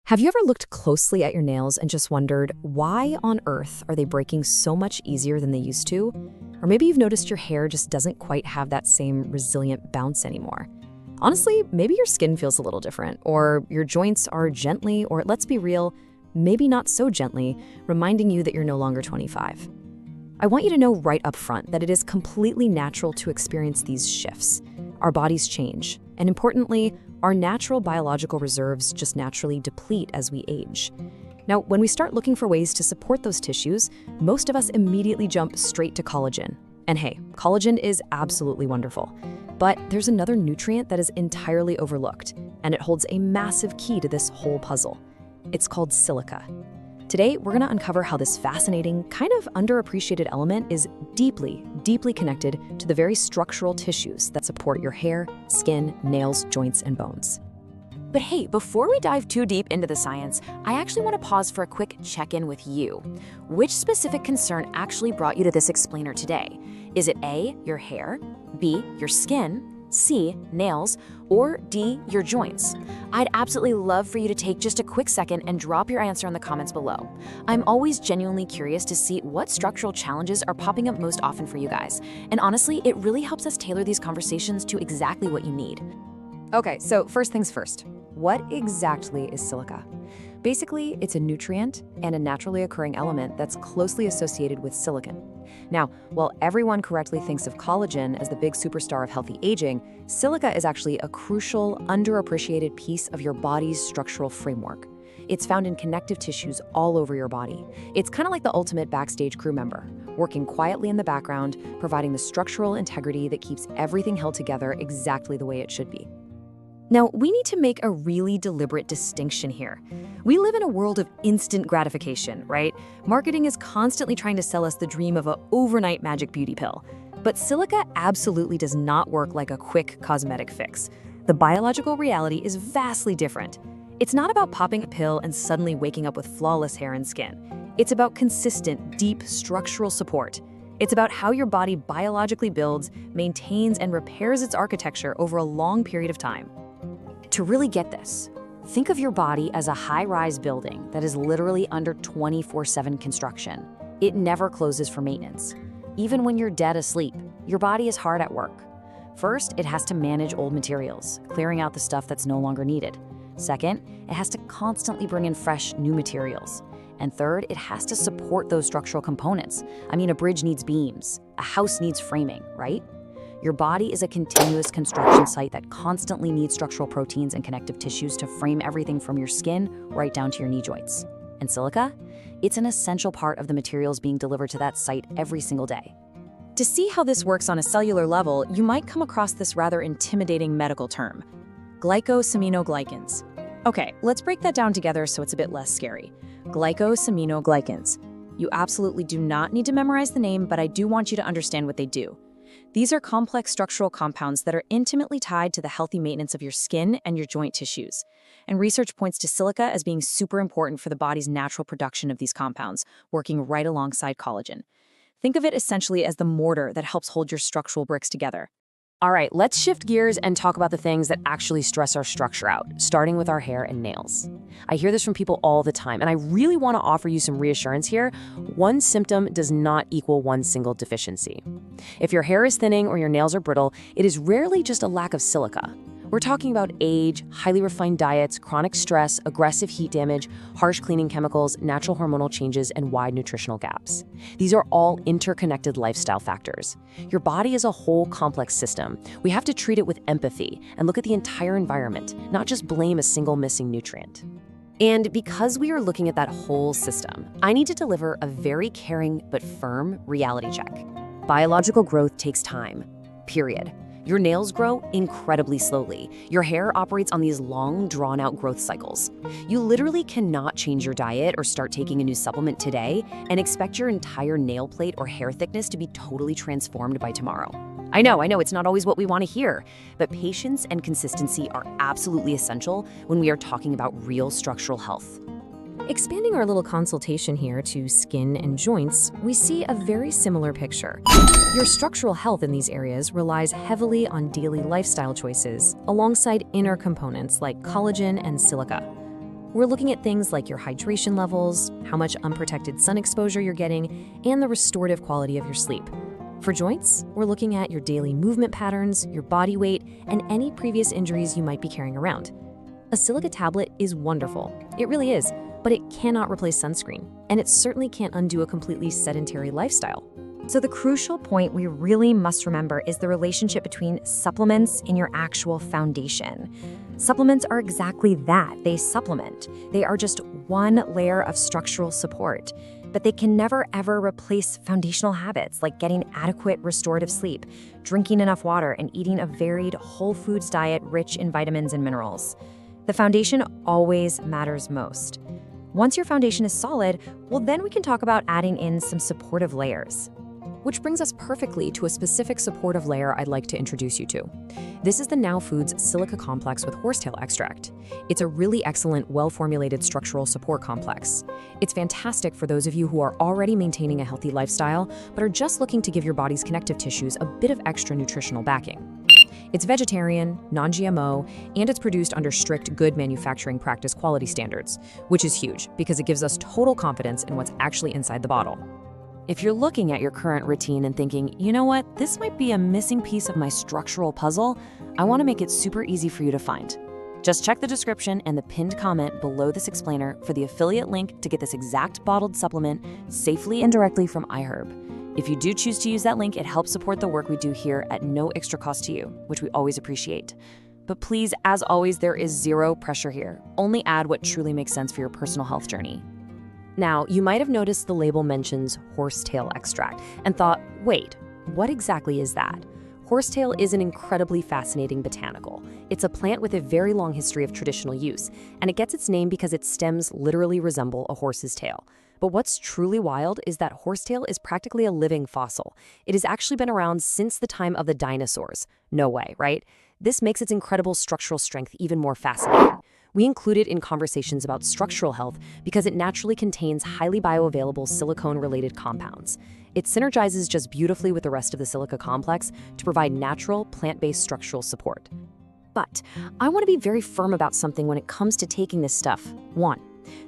Have you ever looked closely at your nails and just wondered, why on earth are they breaking so much easier than they used to? Or maybe you've noticed your hair just doesn't quite have that same resilient bounce anymore. Honestly, maybe your skin feels a little different, or your joints are gently, or let's be real, maybe not so gently, reminding you that you're no longer 25. I want you to know right up front that it is completely natural to experience these shifts. Our bodies change, and importantly, our natural biological reserves just naturally deplete as we age. Now, when we start looking for ways to support those tissues, most of us immediately jump straight to collagen. And hey, collagen is absolutely wonderful. But there's another nutrient that is entirely overlooked, and it holds a massive key to this whole puzzle. It's called silica. Today, we're going to uncover how this fascinating, kind of underappreciated element is deeply, deeply connected to the very structural tissues that support your hair, skin, nails, joints, and bones. But hey, before we dive too deep into the science, I actually want to pause for a quick check-in with you. Which specific concern actually brought you to this explainer today? Is it A, your hair, B, your skin, C, nails, or D, your joints? I'd absolutely love for you to take just a quick second and drop your answer in the comments below. I'm always genuinely curious to see what structural challenges are popping up most often for you guys. And honestly, it really helps us tailor these conversations to exactly what you need. Okay, so first things first. What exactly is silica? Basically, it's a nutrient and a naturally occurring element that's closely associated with silicon. Now, while everyone correctly thinks of collagen as the big superstar of healthy aging, silica is actually a crucial, underappreciated piece of your body's structural framework. It's found in connective tissues all over your body. It's kind of like the ultimate backstage crew member, working quietly in the background, providing the structural integrity that keeps everything held together exactly the way it should be. Now, we need to make a really deliberate distinction here. We live in a world of instant gratification, right? Marketing is constantly trying to sell us the dream of an overnight magic beauty pill. But silica absolutely does not work like a quick cosmetic fix. The biological reality is vastly different. It's not about popping a pill and suddenly waking up with flawless hair and skin. It's about consistent, deep structural support. It's about how your body biologically builds, maintains, and repairs its architecture over a long period of time. To really get this, think of your body as a high-rise building that is literally under 24/7 construction. It never closes for maintenance. Even when you're dead asleep, your body is hard at work. First, it has to manage old materials, clearing out the stuff that's no longer needed. Second, it has to constantly bring in fresh, new materials. And third, it has to support those structural components. I mean, a bridge needs beams, a house needs framing, right? Your body is a continuous construction site that constantly needs structural proteins and connective tissues to frame everything from your skin right down to your knee joints. And silica? It's an essential part of the materials being delivered to that site every single day. To see how this works on a cellular level, you might come across this rather intimidating medical term, glycosaminoglycans. Okay, let's break that down together so it's a bit less scary. Glycosaminoglycans. You absolutely do not need to memorize the name, but I do want you to understand what they do. These are complex structural compounds that are intimately tied to the healthy maintenance of your skin and your joint tissues. And research points to silica as being super important for the body's natural production of these compounds, working right alongside collagen. Think of it essentially as the mortar that helps hold your structural bricks together. All right, let's shift gears and talk about the things that actually stress our structure out, starting with our hair and nails. I hear this from people all the time, and I really want to offer you some reassurance here. One symptom does not equal one single deficiency. If your hair is thinning or your nails are brittle, it is rarely just a lack of silica. We're talking about age, highly refined diets, chronic stress, aggressive heat damage, harsh cleaning chemicals, natural hormonal changes, and wide nutritional gaps. These are all interconnected lifestyle factors. Your body is a whole complex system. We have to treat it with empathy and look at the entire environment, not just blame a single missing nutrient. And because we are looking at that whole system, I need to deliver a very caring but firm reality check. Biological growth takes time, period. Your nails grow incredibly slowly. Your hair operates on these long, drawn-out growth cycles. You literally cannot change your diet or start taking a new supplement today and expect your entire nail plate or hair thickness to be totally transformed by tomorrow. I know, it's not always what we want to hear, but patience and consistency are absolutely essential when we are talking about real structural health. Expanding our little consultation here to skin and joints, we see a very similar picture. Your structural health in these areas relies heavily on daily lifestyle choices, alongside inner components like collagen and silica. we're looking at things like your hydration levels, how much unprotected sun exposure you're getting, and the restorative quality of your sleep. For joints, we're looking at your daily movement patterns, your body weight, and any previous injuries you might be carrying around. A silica tablet is wonderful. It really is, but it cannot replace sunscreen, and it certainly can't undo a completely sedentary lifestyle. So the crucial point we really must remember is the relationship between supplements and your actual foundation. Supplements are exactly that. They supplement. They are just one layer of structural support, but they can never ever replace foundational habits like getting adequate restorative sleep, drinking enough water, and eating a varied whole foods diet rich in vitamins and minerals. The foundation always matters most. Once your foundation is solid, well, then we can talk about adding in some supportive layers. Which brings us perfectly to a specific supportive layer I'd like to introduce you to. This is the NOW Foods Silica Complex with Horsetail Extract. It's a really excellent, well-formulated structural support complex. It's fantastic for those of you who are already maintaining a healthy lifestyle, but are just looking to give your body's connective tissues a bit of extra nutritional backing. It's vegetarian, non-GMO, and it's produced under strict good manufacturing practice quality standards, which is huge because it gives us total confidence in what's actually inside the bottle. If you're looking at your current routine and thinking, you know what, this might be a missing piece of my structural puzzle, I want to make it super easy for you to find. Just check the description and the pinned comment below this explainer for the affiliate link to get this exact bottled supplement safely and directly from iHerb. If you do choose to use that link, it helps support the work we do here at no extra cost to you, which we always appreciate. But please, as always, there is zero pressure here. Only add what truly makes sense for your personal health journey. Now, you might have noticed the label mentions horsetail extract and thought, wait, what exactly is that? Horsetail is an incredibly fascinating botanical. It's a plant with a very long history of traditional use, and it gets its name because its stems literally resemble a horse's tail. But what's truly wild is that horsetail is practically a living fossil. It has actually been around since the time of the dinosaurs. No way, right? This makes its incredible structural strength even more fascinating. We include it in conversations about structural health because it naturally contains highly bioavailable silicone-related compounds. It synergizes just beautifully with the rest of the silica complex to provide natural, plant-based structural support. But I want to be very firm about something when it comes to taking this stuff. 1.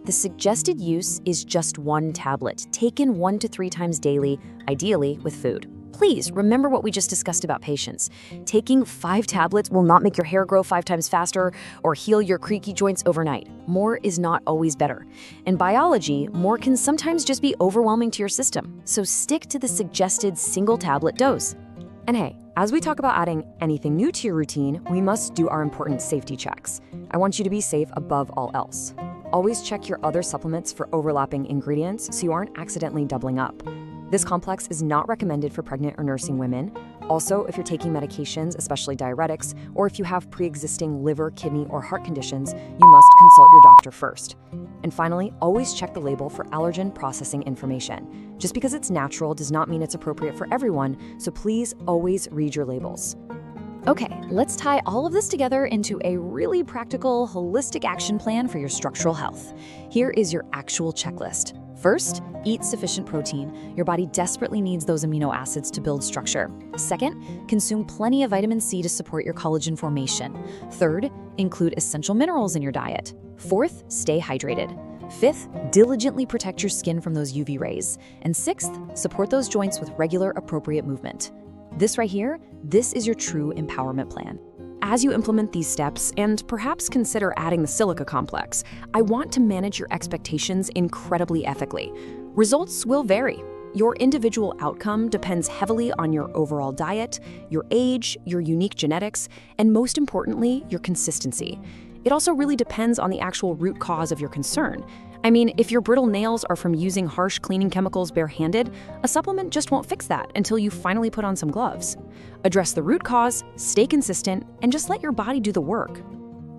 The suggested use is just 1 tablet, taken 1 to 3 times daily, ideally with food. Please remember what we just discussed about patience. Taking 5 tablets will not make your hair grow 5 times faster or heal your creaky joints overnight. More is not always better. In biology, more can sometimes just be overwhelming to your system. So stick to the suggested single tablet dose. And hey, as we talk about adding anything new to your routine, we must do our important safety checks. I want you to be safe above all else. Always check your other supplements for overlapping ingredients so you aren't accidentally doubling up. This complex is not recommended for pregnant or nursing women. Also, if you're taking medications, especially diuretics, or if you have pre-existing liver, kidney, or heart conditions, you must consult your doctor first. And finally, always check the label for allergen processing information. Just because it's natural does not mean it's appropriate for everyone, so please always read your labels. Okay, let's tie all of this together into a really practical, holistic action plan for your structural health. Here is your actual checklist. First, eat sufficient protein. Your body desperately needs those amino acids to build structure. Second, consume plenty of vitamin C to support your collagen formation. Third, include essential minerals in your diet. Fourth, stay hydrated. Fifth, diligently protect your skin from those UV rays. And sixth, support those joints with regular, appropriate movement. This right here, this is your true empowerment plan. As you implement these steps, and perhaps consider adding the silica complex, I want to manage your expectations incredibly ethically. Results will vary. Your individual outcome depends heavily on your overall diet, your age, your unique genetics, and most importantly, your consistency. It also really depends on the actual root cause of your concern. I mean, if your brittle nails are from using harsh cleaning chemicals barehanded, a supplement just won't fix that until you finally put on some gloves. Address the root cause, stay consistent, and just let your body do the work.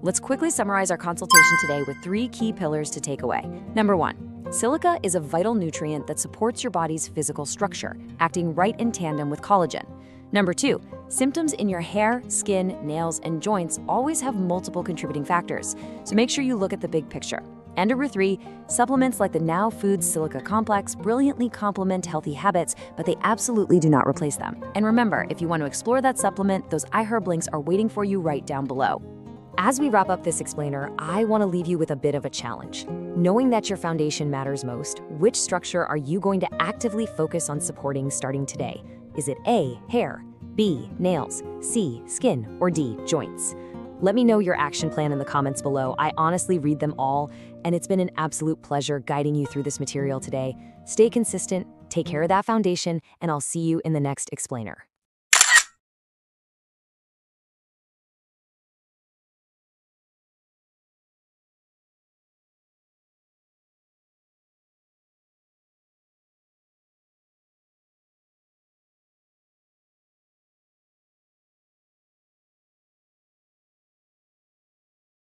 Let's quickly summarize our consultation today with 3 key pillars to take away. Number 1, silica is a vital nutrient that supports your body's physical structure, acting right in tandem with collagen. Number 2, symptoms in your hair, skin, nails, and joints always have multiple contributing factors, so make sure you look at the big picture. And number 3, supplements like the NOW Foods Silica Complex brilliantly complement healthy habits, but they absolutely do not replace them. And remember, if you want to explore that supplement, those iHerb links are waiting for you right down below. As we wrap up this explainer, I want to leave you with a bit of a challenge. Knowing that your foundation matters most, which structure are you going to actively focus on supporting starting today? Is it A, hair, B, nails, C, skin, or D, joints? Let me know your action plan in the comments below. I honestly read them all, and it's been an absolute pleasure guiding you through this material today. Stay consistent, take care of that foundation, and I'll see you in the next explainer.